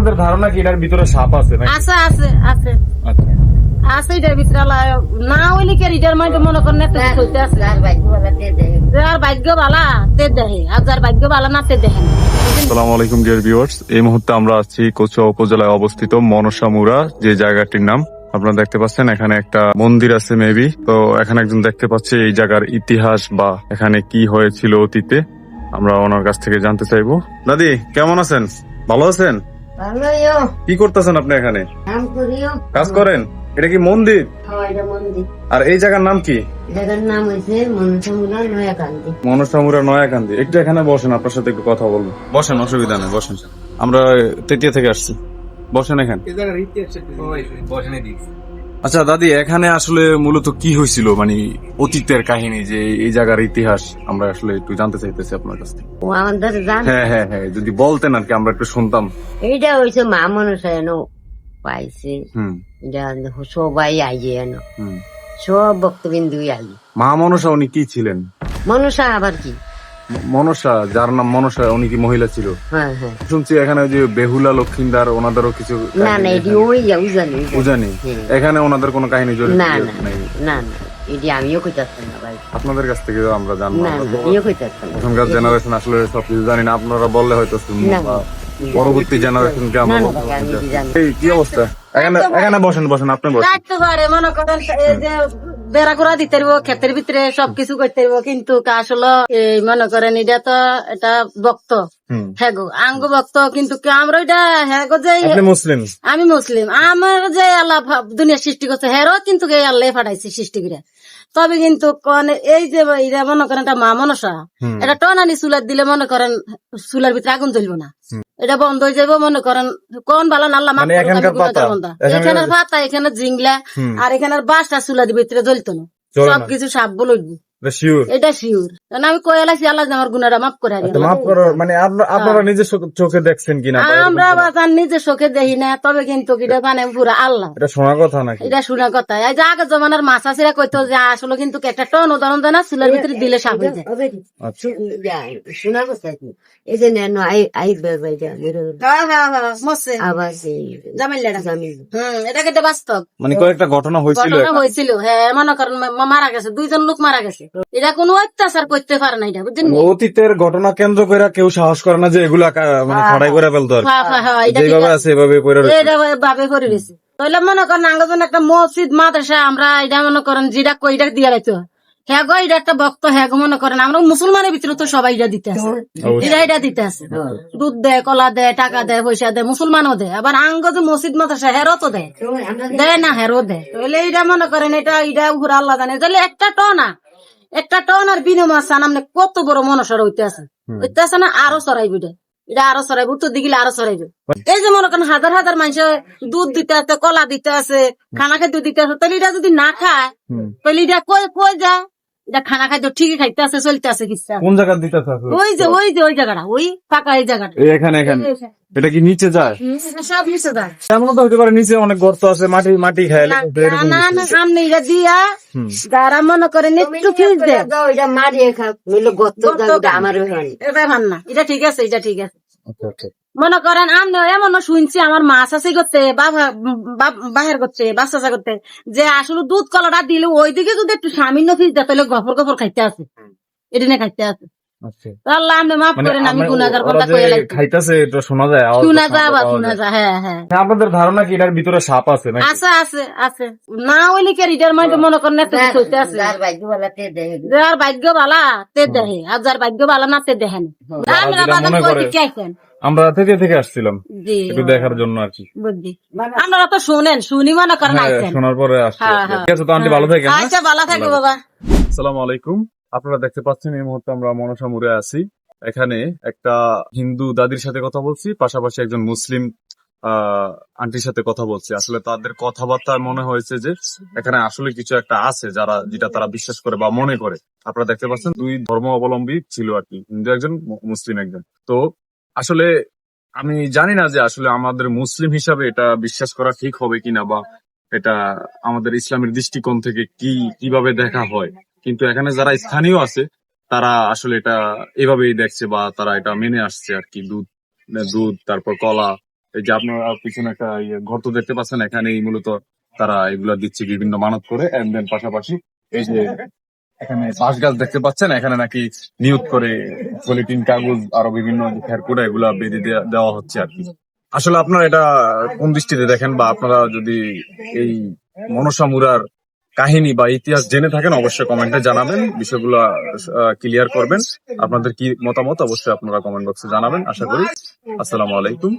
আপনাদের ধারণা কি এটার ভিতরে সাপ আছে নাকি? আছে আছে আছে আচ্ছা আছে এটার ভিতরে না হইলে কি এটার মধ্যে মনে করেন একটা চলতে আছে যার ভাগ্য বালা তে দেহে আর যার ভাগ্য বালা না তে দেহে না। আসসালামু আলাইকুম ডিয়ার ভিউয়ার্স, এই মুহূর্তে আমরা আছি কচুয়া উপজেলায় অবস্থিত মনসামুড়া, যে জায়গাটির নাম আপনারা দেখতে পাচ্ছেন। এখানে একটা মন্দির আছে মেবি, তো এখানে একজন দেখতে পাচ্ছে এই জায়গার ইতিহাস বা এখানে কি হয়েছিল অতীতে, আমরা ওনার কাছ থেকে জানতে চাইবো। দাদি কেমন আছেন? ভালো আছেন? ভালোইও কি করতেছেন আপনি এখানে? কাম করিও। কাজ করেন? এটা কি মন্দির? হয় এটা মন্দির। আর এই জায়গার নাম কি? জায়গার নাম হয়েছে মনসামুড়া নয়াকান্দি। মনসামুড়া নয়াকান্দি। একটু এখানে বসেন, আপনার সাথে একটু কথা বলবো। বসেন, অসুবিধা নেই, বসেন। আমরা তেতিয়া থেকে আসছি, বসেন এখানে। আচ্ছা দাদি, এখানে আসলে মূলত কি হয়েছিল, মানে অতীতের কাহিনী, যে এই জায়গার ইতিহাস আমরা আসলে একটু জানতে চাইতেছি আপনার কাছ থেকে। ও আমাদের জান হ্যাঁ হ্যাঁ হ্যাঁ, যদি বলতেন আর কি, আমরা একটু শুনতাম। এইটা হয়েছে মা মনসা এনো পাইছে। হুম এটা সবাই আইয়ে এনো, হুম। সব ভক্তবিন্দু আইয়ে। মা মনসা উনি কি ছিলেন? মনসা আবার কি? মনসা, যার নাম মনসা, উনি কি মহিলা ছিল? হ্যাঁ হ্যাঁ। শুনছি এখানে ওই যে বেহুলা লক্ষিন্দার, ওনাদেরও কিছু না না এটি ওই উজানি বুঝানি, এখানে ওনাদের কোনো কাহিনী জড়িত না না নাই? না না এটি আমিও কইতাম না ভাই। আপনাদের কাছ থেকে আমরা জানবো। না না আমিও কইতাম না। এখনকার জেনারেশন আসলে সবকিছু জানি না, আপনারা বললে হয়তো শুনবো, না, বা পরবর্তী জেনারেশনকে আমরা না, না, বলতে আমি পারি। জানি। এই কি অবস্থা? এখানে এখানে বসেন বসেন, আপনি বসেন। কাটতে পারে মনে করেন এই যে বেড়া করা দিতে পারবো, ক্ষেতের ভিতরে সবকিছু করতে পারবো, কিন্তু আসলে এই মনে করেন এটা তো এটা ভক্ত হুম। হ্যাগো আঙ্গ ভক্ত, কিন্তু আমরা এটা হ্যাগো যে আপনি মুসলিম? আমি মুসলিম, আমার যে আল্লাহ দুনিয়া সৃষ্টি করছে হেরো কিন্তু এই আল্লাহ ফাটাইছে সৃষ্টি করে। তবে কিন্তু এই যে এটা মনে করেন এটা মা মনসা, এটা টনানি চুলার দিলে মনে করেন চুলার ভিতরে আগুন জ্বলবো না, এটা বন্ধ হয়ে যাবো। মনে করেন কোন ভালো না আল্লাহ মাফ করুক, আমি গুনাহগার বান্দা। এখানের পাতা, এখানে জিংলা, আর এখানের বাসটা চুলার ভিতরে জ্বলতো না, সবকিছু সাপ বলে এটা শিওর। আমি কয়ালাছি আল্লাহ আমার গুনাহটা মাফ করে দিন। মাফ করো, মানে আপনারা নিজের চোখে দেখছেন কিনা? আমরা বাজান নিজের চোখে দেখি না, তবে কিন্তু এটা মানে পুরো আল্লাহ, এটা শোনা কথা নাকি? এটা শোনা কথা। এই যে আগের জমানার মাছ আছিরা কইতো যে আসলে কিন্তু একটা টন উদাহরণ দেয় না, চুলের ভিতরে দিলে সাপ হয়ে যায়। শোনা কথা কি এই যে নেন আবার এটা কিন্তু বাস্তব মানে কয়েকটা ঘটনা হয়েছিল। ঘটনা হয়েছিল। হ্যাঁ মনে করেন মারা গেছে, দুইজন লোক মারা গেছে, এটা কোনো অত্যাচার করতে পারে না, এটা বুঝছেন? অতীতের ঘটনা কেন্দ্র করে কেউ সাহস করে না যে এগুলা মানে খড়াই করে ফেলতো আর কি। যেভাবে আছে এভাবে করে রয়েছে। এটা ভাবে করে দিয়েছে। তাহলে মনে করেন আঙ্গজন একটা মসজিদ মাদ্রাসা আমরা এটা মনে করেন যেটা কইটা দিয়ে রাখতো, হ্যাঁ গো এটা একটা ভক্ত, হ্যাঁ গো মনে করেন আমরা মুসলমানের ভিতরে তো সবাই এটা দিতে আছে, এটা দিতে আছে। দুধ দেয়, কলা দেয়, টাকা দেয়, পয়সা দেয়, মুসলমানও দেয়। আবার আঙ্গ যে মসজিদ মাদ্রাসা হেরো তো দেয় না, হেরো দেয়। তাহলে এটা মনে করেন এটা উপরে আল্লাহ জানে। তাহলে একটা টন আর বিনিময় আছে আপনি কত বড় মনসর হইতে আছে না, আরো চড়াইবে এটা আরো চড়াইবে, উত্তর দিকে আরো চড়াইবে। এই যে মনে করেন হাজার হাজার মানুষ দুধ দিতে আছে, কলা দিতে আছে, খানা খাদ্য দিতে আছে, তাহলে এটা যদি না খায় তাহলে এটা কই যায়? এটা খানা খাদ্য ঠিকই খাইতে আছে, চলতে আছে কিছু। কোন জায়গা দিতে থাকে? ওই জায়গাটা, ওই ফাঁকা এই জায়গাটা, এখানে এটা কি নিচে যায়? সব নিচে যায়। এমন তো হতে পারে নিচে অনেক গর্ত আছে, মাটি খায়। না না সামনে এটা দিয়া যারা মনে করেন একটু ফিউজ দেয় মারিয়ে খা আমার এটা ভান না, এটা ঠিক আছে, এটা ঠিক আছে। আচ্ছা আচ্ছা। মনে করেন আমি এমনও শুনছি আমার মাছ আছে করতে বাহির করতে বাচ্চা করতে, যে আসলে দুধ কলাটা দিলে ওইদিকে যদি একটু সামান্য ফিস দেয় তাহলে গফর খাইতে আছে, এটা নিয়ে খাইতে আছে। আল্লাহ আমি মাফ করেন, আমি গুনাহগার বান্দা কইয়া লাগি খাইতেছে, এটা শোনা যায়, শোনা যায়। হ্যাঁ হ্যাঁ। আপনাদের ধারণা কি এটার ভিতরে সাপ আছে নাকি? আছে আছে আছে, না হইলে কি এটার মধ্যে মনে করেন একটা কিছু হইতে আছে। যার ভাগ্য বালা তে দেহে, যার ভাগ্য বালা তে দেহে, আর যার ভাগ্য বালা না তে দেখেন। আমরা বাদাম কই দিতে আইছেন, আমরা থেকে আসছিলাম জি একটু দেখার জন্য আর কি। বুদ্ধি আপনারা তো শুনি মনে করেন আইছেন। শোনার পরে আসছে। হ্যাঁ, হ্যাঁ। ঠিক আছে, তো আন্টি ভালো থাকেন। আচ্ছা ভালো থাকো বাবা। আসসালামু আলাইকুম। আপনারা দেখতে পাচ্ছেন এই মুহূর্তে আমরা মনসামুড়ে আছি। এখানে একটা হিন্দু দাদির সাথে কথা বলছি, পাশাপাশি একজন মুসলিম আন্টির সাথে কথা বলছি। আসলে তাদের কথাবার্তা মনে হয়েছে যে এখানে আসলে কিছু একটা আছে যেটা তারা বিশ্বাস করে বা মনে করে। আপনারা দেখতে পাচ্ছেন দুই ধর্ম অবলম্বী ছিল আর কি, হিন্দু একজন, মুসলিম একজন। তো আসলে আমি জানি না যে আসলে আমাদের মুসলিম হিসাবে এটা বিশ্বাস করা ঠিক হবে কিনা, বা এটা আমাদের ইসলামের দৃষ্টিকোণ থেকে কিভাবে দেখা হয়। কিন্তু এখানে যারা স্থানীয় আছে তারা আসলে এটা এভাবেই দেখছে, বা তারা এটা মেনে আসছে আর কি। দুধ তারপর কলা, এই যে আপনারা পিছনে একটা গর্ত দেখতে পাচ্ছেন, এখানেই মূলত তারা এগুলা দিচ্ছে বিভিন্ন মানত করে। এন্ড দেন পাশাপাশি এই যে এখানে বাঁশ গাছ দেখতে পাচ্ছেন, এখানে নাকি নিয়োগ করে পলিথিন কাগজ আরো বিভিন্ন খেরকুড়া এগুলা বেঁধে দেওয়া হচ্ছে আর কি। আসলে আপনারা এটা কোন দৃষ্টিতে দেখেন, বা আপনারা যদি এই মনসা মুরার কাহিনী বা ইতিহাস জেনে থাকেন অবশ্যই কমেন্টে জানাবেন, বিষয়গুলো ক্লিয়ার করবেন। আপনাদের কি মতামত অবশ্যই আপনারা কমেন্ট বক্সে জানাবেন। আশা করি। আসসালামু আলাইকুম।